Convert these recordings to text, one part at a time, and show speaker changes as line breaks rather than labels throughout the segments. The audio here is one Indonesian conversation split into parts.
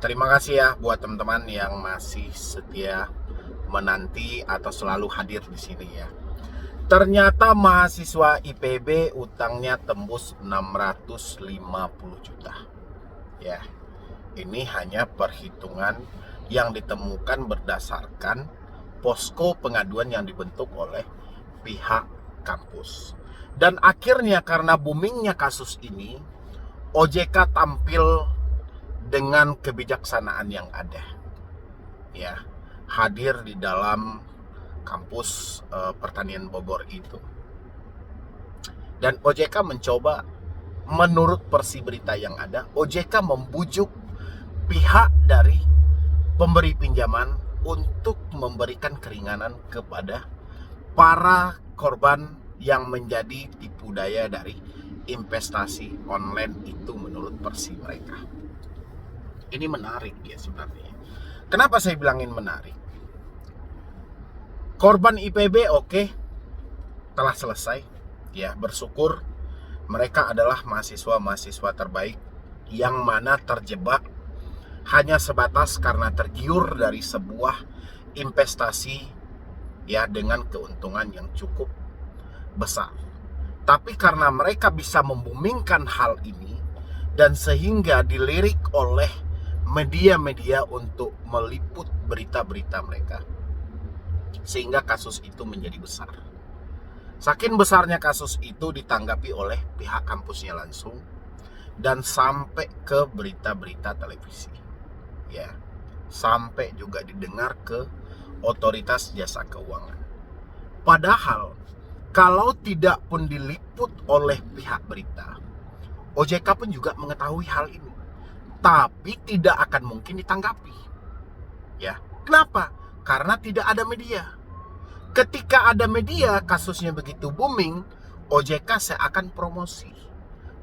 Terima kasih ya buat teman-teman yang masih setia menanti atau selalu hadir di sini ya. Ternyata mahasiswa IPB utangnya tembus 650 juta. Ya, ini hanya perhitungan yang ditemukan berdasarkan posko pengaduan yang dibentuk oleh pihak kampus. Dan akhirnya karena boomingnya kasus ini, OJK tampil dengan kebijaksanaan yang ada, ya, hadir di dalam kampus pertanian Bogor itu. Dan OJK mencoba, menurut versi berita yang ada, OJK membujuk pihak dari pemberi pinjaman untuk memberikan keringanan kepada para korban yang menjadi tipu daya dari investasi online itu menurut versi mereka. Ini menarik ya sebenarnya. Kenapa saya bilangin menarik? Korban IPB telah selesai. Ya, bersyukur mereka adalah mahasiswa-mahasiswa terbaik yang mana terjebak hanya sebatas karena tergiur dari sebuah investasi ya dengan keuntungan yang cukup besar. Tapi karena mereka bisa membumingkan hal ini dan sehingga dilirik oleh media-media untuk meliput berita-berita mereka, sehingga kasus itu menjadi besar. Saking besarnya kasus itu ditanggapi oleh pihak kampusnya langsung dan sampai ke berita-berita televisi. Ya, sampai juga didengar ke otoritas jasa keuangan. Padahal kalau tidak pun diliput oleh pihak berita, OJK pun juga mengetahui hal ini, tapi tidak akan mungkin ditanggapi. Ya, kenapa? Karena tidak ada media. Ketika ada media, kasusnya begitu booming, OJK seakan promosi.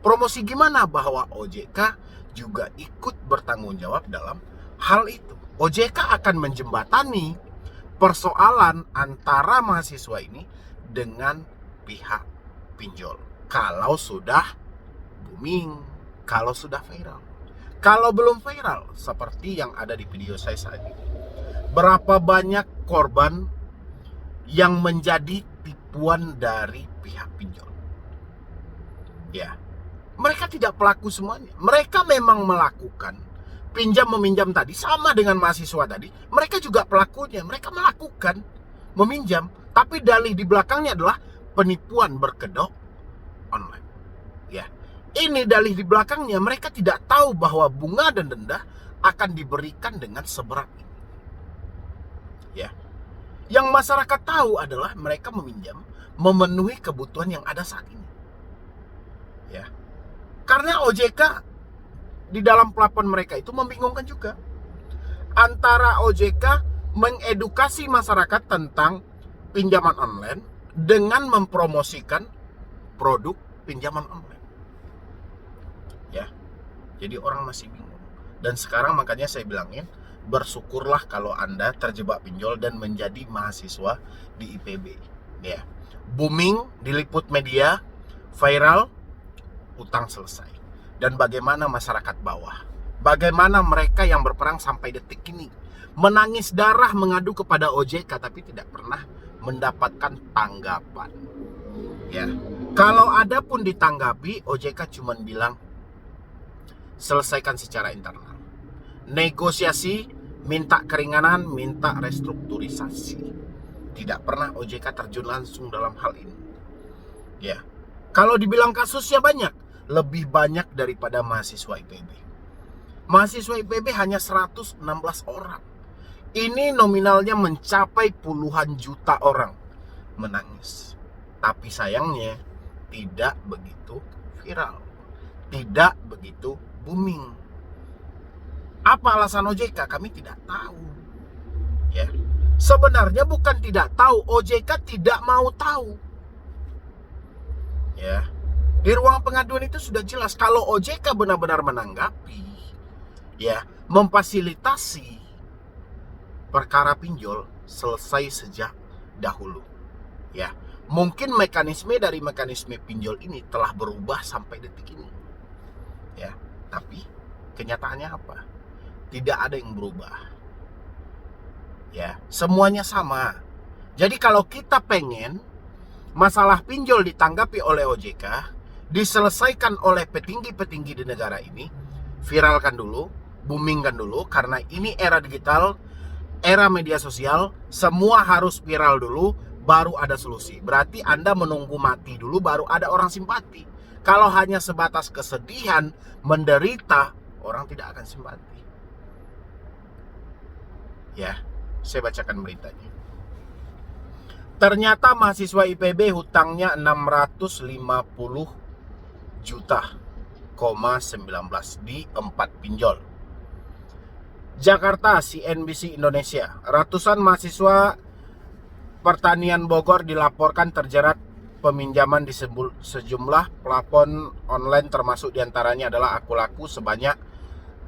Promosi gimana? Bahwa OJK juga ikut bertanggung jawab dalam hal itu. OJK akan menjembatani persoalan antara mahasiswa ini dengan pihak pinjol. Kalau sudah booming, kalau sudah viral. Kalau belum viral, seperti yang ada di video saya saat ini, berapa banyak korban yang menjadi tipuan dari pihak pinjol? Ya, mereka tidak pelaku semuanya. Mereka memang melakukan pinjam meminjam tadi, sama dengan mahasiswa tadi. Mereka juga pelakunya. Mereka melakukan meminjam, tapi dalih di belakangnya adalah penipuan berkedok online. Ya, ini dalih di belakangnya. Mereka tidak tahu bahwa bunga dan denda akan diberikan dengan seberat ini. Ya, yang masyarakat tahu adalah mereka meminjam memenuhi kebutuhan yang ada saat ini. Ya, karena OJK di dalam pelaporan mereka itu membingungkan juga. Antara OJK mengedukasi masyarakat tentang pinjaman online dengan mempromosikan produk pinjaman online. Ya, jadi orang masih bingung. Dan sekarang makanya saya bilangin, bersyukurlah kalau Anda terjebak pinjol dan menjadi mahasiswa di IPB. Ya, booming, diliput media, viral, utang selesai. Dan bagaimana masyarakat bawah? Bagaimana mereka yang berperang sampai detik ini? Menangis darah mengadu kepada OJK tapi tidak pernah mendapatkan tanggapan. Ya, kalau ada pun ditanggapi, OJK cuma bilang selesaikan secara internal. Negosiasi, minta keringanan, minta restrukturisasi. Tidak pernah OJK terjun langsung dalam hal ini. Ya, kalau dibilang kasusnya banyak, lebih banyak daripada mahasiswa IPB. Mahasiswa IPB hanya 116 orang. Ini nominalnya mencapai puluhan juta orang menangis. Tapi sayangnya tidak begitu viral, tidak begitu booming. Apa alasan OJK? Kami tidak tahu. Ya, sebenarnya bukan tidak tahu, OJK tidak mau tahu. Ya, di ruang pengaduan itu sudah jelas kalau OJK benar-benar menanggapi, ya, memfasilitasi perkara pinjol selesai sejak dahulu. Ya, mungkin mekanisme dari mekanisme pinjol ini telah berubah sampai detik ini. Ya, tapi kenyataannya apa? tidak ada yang berubah. Ya, semuanya sama. Jadi kalau kita pengen masalah pinjol ditanggapi oleh OJK, diselesaikan oleh petinggi-petinggi di negara ini, viralkan dulu, boomingkan dulu, karena ini era digital, era media sosial, semua harus viral dulu, baru ada solusi. Berarti Anda menunggu mati dulu, baru ada orang simpati. Kalau hanya sebatas kesedihan, menderita, orang tidak akan simpati. Ya, saya bacakan beritanya. Ternyata mahasiswa IPB hutangnya 650 juta, 19 di 4 pinjol. Jakarta, CNBC Indonesia. Ratusan mahasiswa pertanian Bogor dilaporkan terjerat peminjaman di sejumlah platform online, termasuk diantaranya adalah Aku Laku sebanyak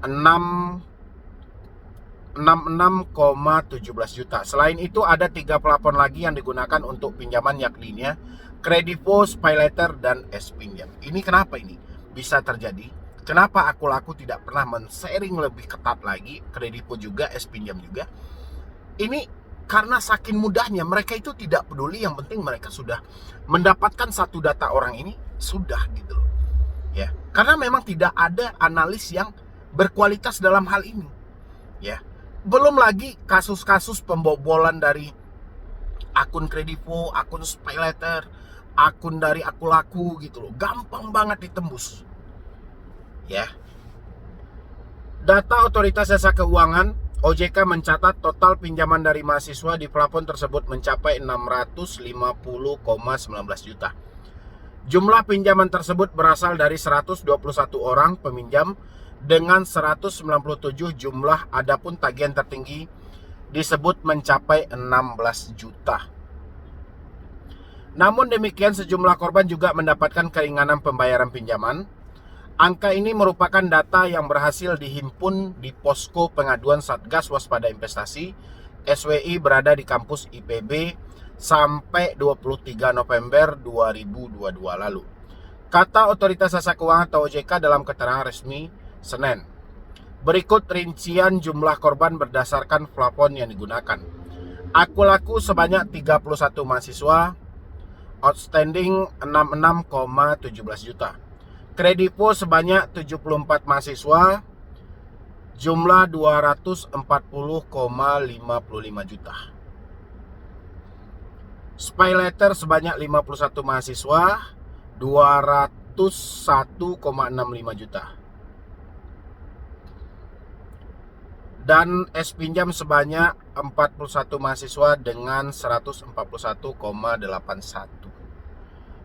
66,17 juta. Selain itu ada 3 platform lagi yang digunakan untuk pinjaman, yakni Kredivo, SpayLater, dan S-Pinjam. Ini kenapa ini bisa terjadi? Kenapa Aku Laku tidak pernah men-sharing lebih ketat lagi, Kredivo juga, S-Pinjam juga? Ini karena saking mudahnya, mereka itu tidak peduli, yang penting mereka sudah mendapatkan satu data orang ini, sudah gitu loh. Ya, karena memang tidak ada analis yang berkualitas dalam hal ini. Ya. Belum lagi kasus-kasus pembobolan dari akun Kredivo, akun SpayLater, akun dari Aku Laku gitu loh. Gampang banget ditembus. Ya. Data Otoritas Jasa Keuangan, OJK mencatat total pinjaman dari mahasiswa di platform tersebut mencapai 650,19 juta. Jumlah pinjaman tersebut berasal dari 121 orang peminjam dengan 197 jumlah, adapun tagihan tertinggi disebut mencapai 16 juta. Namun demikian, sejumlah korban juga mendapatkan keringanan pembayaran pinjaman. Angka ini merupakan data yang berhasil dihimpun di Posko Pengaduan Satgas Waspada Investasi SWI berada di kampus IPB sampai 23 November 2022 lalu. Kata Otoritas Jasa Keuangan atau OJK dalam keterangan resmi Senin. Berikut rincian jumlah korban berdasarkan platform yang digunakan. Aku Laku sebanyak 31 mahasiswa, outstanding 66,17 juta. Kredivo sebanyak 74 mahasiswa, jumlah 240,55 juta. SpayLater sebanyak 51 mahasiswa, 201,65 juta. Dan S-Pinjam sebanyak 41 mahasiswa dengan 141,81.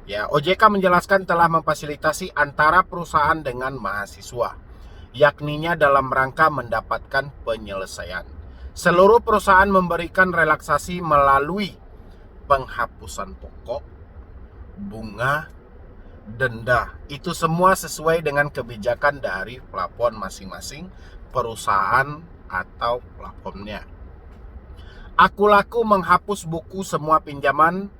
Ya, OJK menjelaskan telah memfasilitasi antara perusahaan dengan mahasiswa, yakninya dalam rangka mendapatkan penyelesaian. Seluruh perusahaan memberikan relaksasi melalui penghapusan pokok, bunga, denda. Itu semua sesuai dengan kebijakan dari platform masing-masing perusahaan atau platformnya. Aku Laku menghapus buku semua pinjaman.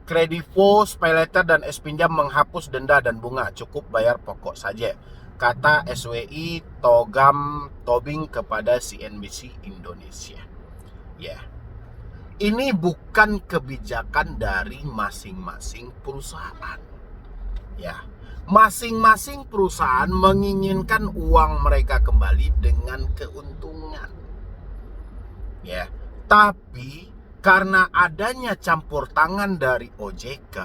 Kredivo, SpayLater, dan S-Pinjam menghapus denda dan bunga. Cukup bayar pokok saja, kata SWI Tobing kepada CNBC Indonesia. Ya, ini bukan kebijakan dari masing-masing perusahaan. Ya, masing-masing perusahaan menginginkan uang mereka kembali dengan keuntungan. Ya, tapi karena adanya campur tangan dari OJK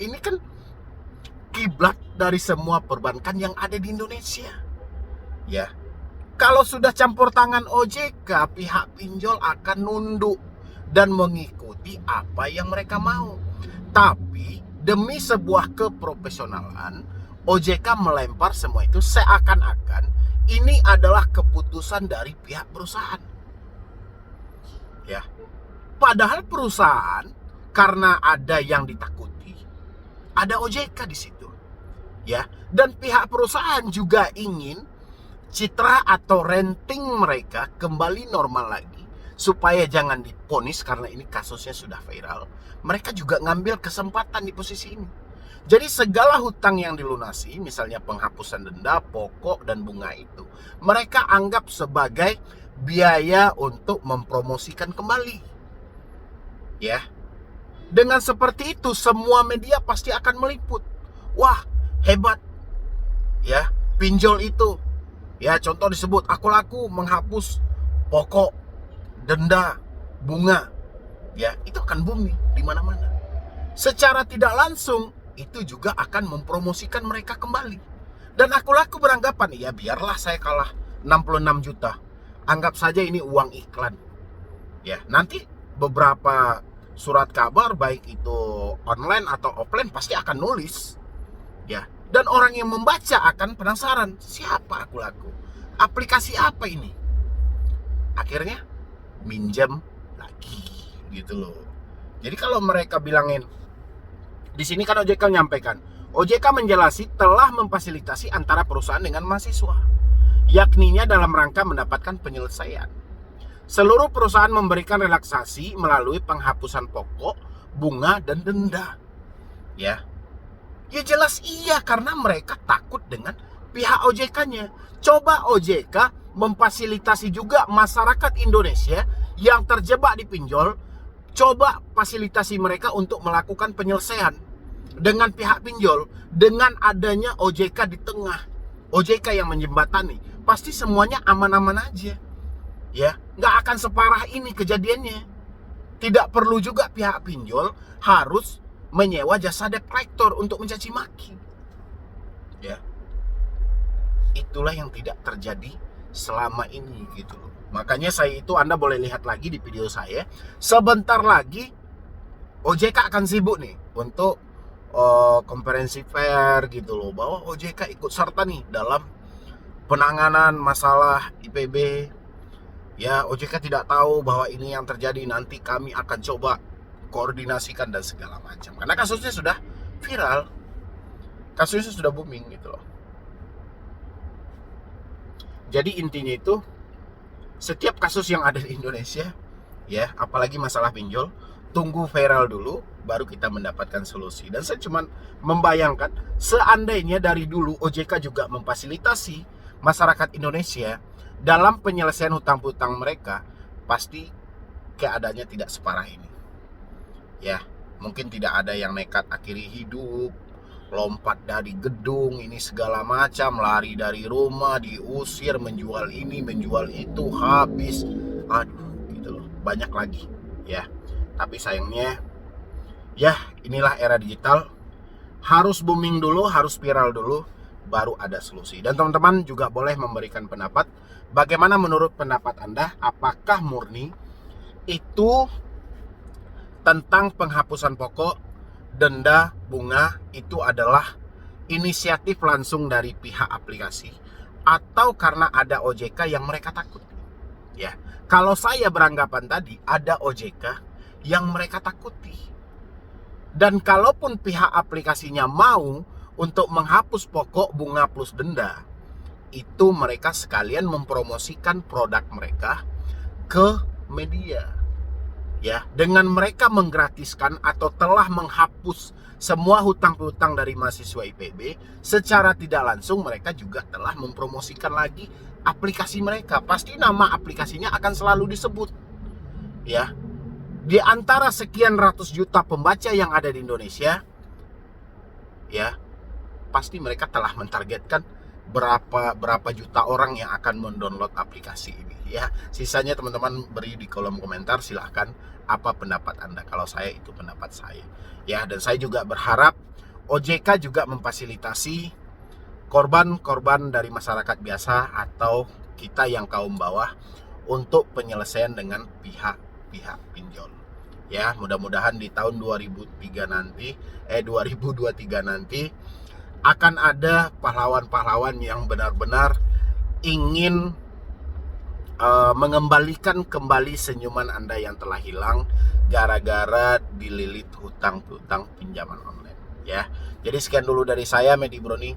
ini kan kiblat dari semua perbankan yang ada di Indonesia. Ya, kalau sudah campur tangan OJK, pihak pinjol akan nunduk dan mengikuti apa yang mereka mau. Tapi demi sebuah keprofesionalan, OJK melempar semua itu seakan-akan ini adalah keputusan dari pihak perusahaan. Ya, padahal perusahaan karena ada yang ditakuti, ada OJK di situ. Ya, dan pihak perusahaan juga ingin citra atau rating mereka kembali normal lagi, supaya jangan diponis karena ini kasusnya sudah viral. Mereka juga ngambil kesempatan di posisi ini. Jadi segala hutang yang dilunasi, misalnya penghapusan denda, pokok, dan bunga itu, mereka anggap sebagai biaya untuk mempromosikan kembali. Ya, dengan seperti itu semua media pasti akan meliput. Wah, hebat. Ya, pinjol itu. Ya, contoh disebut aku laku menghapus pokok, denda, bunga. Ya, itu akan booming di mana-mana. Secara tidak langsung itu juga akan mempromosikan mereka kembali. Dan aku laku beranggapan, ya biarlah saya kalah 66 juta. Anggap saja ini uang iklan. Ya, nanti beberapa surat kabar baik itu online atau offline pasti akan nulis. Ya, dan orang yang membaca akan penasaran, siapa aku laku? Aplikasi apa ini? Akhirnya minjam lagi gitu loh. Jadi kalau mereka bilangin di sini kan OJK menyampaikan, OJK menjelasi telah memfasilitasi antara perusahaan dengan mahasiswa, yakninya dalam rangka mendapatkan penyelesaian. Seluruh perusahaan memberikan relaksasi melalui penghapusan pokok, bunga, dan denda. Ya jelas iya, karena mereka takut dengan pihak OJK-nya. Coba OJK memfasilitasi juga masyarakat Indonesia yang terjebak di pinjol. Coba fasilitasi mereka untuk melakukan penyelesaian dengan pihak pinjol. Dengan adanya OJK di tengah, OJK yang menjembatani, pasti semuanya aman-aman aja. Ya, nggak akan separah ini kejadiannya. Tidak perlu juga pihak pinjol harus menyewa jasa debt collector untuk mencaci maki. Ya, itulah yang tidak terjadi selama ini gitu loh. Makanya saya itu, Anda boleh lihat lagi di video saya. Sebentar lagi OJK akan sibuk nih untuk konferensi fair gitu loh, bahwa OJK ikut serta nih dalam penanganan masalah IPB. Ya, OJK tidak tahu bahwa ini yang terjadi, nanti kami akan coba koordinasikan dan segala macam. Karena kasusnya sudah viral, kasusnya sudah booming gitu loh. Jadi intinya itu, setiap kasus yang ada di Indonesia, ya apalagi masalah pinjol, tunggu viral dulu, baru kita mendapatkan solusi. Dan saya cuma membayangkan, seandainya dari dulu OJK juga memfasilitasi masyarakat Indonesia dalam penyelesaian hutang-hutang mereka, pasti keadaannya tidak separah ini. Ya, mungkin tidak ada yang nekat akhiri hidup, lompat dari gedung ini segala macam, lari dari rumah, diusir, menjual ini, menjual itu, habis. Aduh, gitu loh. Banyak lagi, ya. Tapi sayangnya, ya inilah era digital. Harus booming dulu, harus viral dulu, baru ada solusi. Dan teman-teman juga boleh memberikan pendapat. Bagaimana menurut pendapat Anda? Apakah murni itu tentang penghapusan pokok, denda, bunga itu adalah inisiatif langsung dari pihak aplikasi, atau karena ada OJK yang mereka takut? Ya, kalau saya beranggapan tadi ada OJK yang mereka takuti. Dan kalaupun pihak aplikasinya mau untuk menghapus pokok, bunga plus denda, itu mereka sekalian mempromosikan produk mereka ke media. Ya, dengan mereka menggratiskan atau telah menghapus semua hutang-hutang dari mahasiswa IPB, secara tidak langsung mereka juga telah mempromosikan lagi aplikasi mereka. Pasti nama aplikasinya akan selalu disebut. Ya, di antara sekian ratus juta pembaca yang ada di Indonesia, ya, pasti mereka telah mentargetkan berapa juta orang yang akan mendownload aplikasi ini. Ya, sisanya teman-teman beri di kolom komentar, silahkan apa pendapat Anda. Kalau saya, itu pendapat saya. Ya, dan saya juga berharap OJK juga memfasilitasi korban-korban dari masyarakat biasa atau kita yang kaum bawah untuk penyelesaian dengan pihak-pihak pinjol. Ya, mudah-mudahan di tahun 2023 nanti akan ada pahlawan-pahlawan yang benar-benar ingin mengembalikan kembali senyuman Anda yang telah hilang gara-gara dililit hutang-hutang pinjaman online. Ya, jadi sekian dulu dari saya, Medi Broni.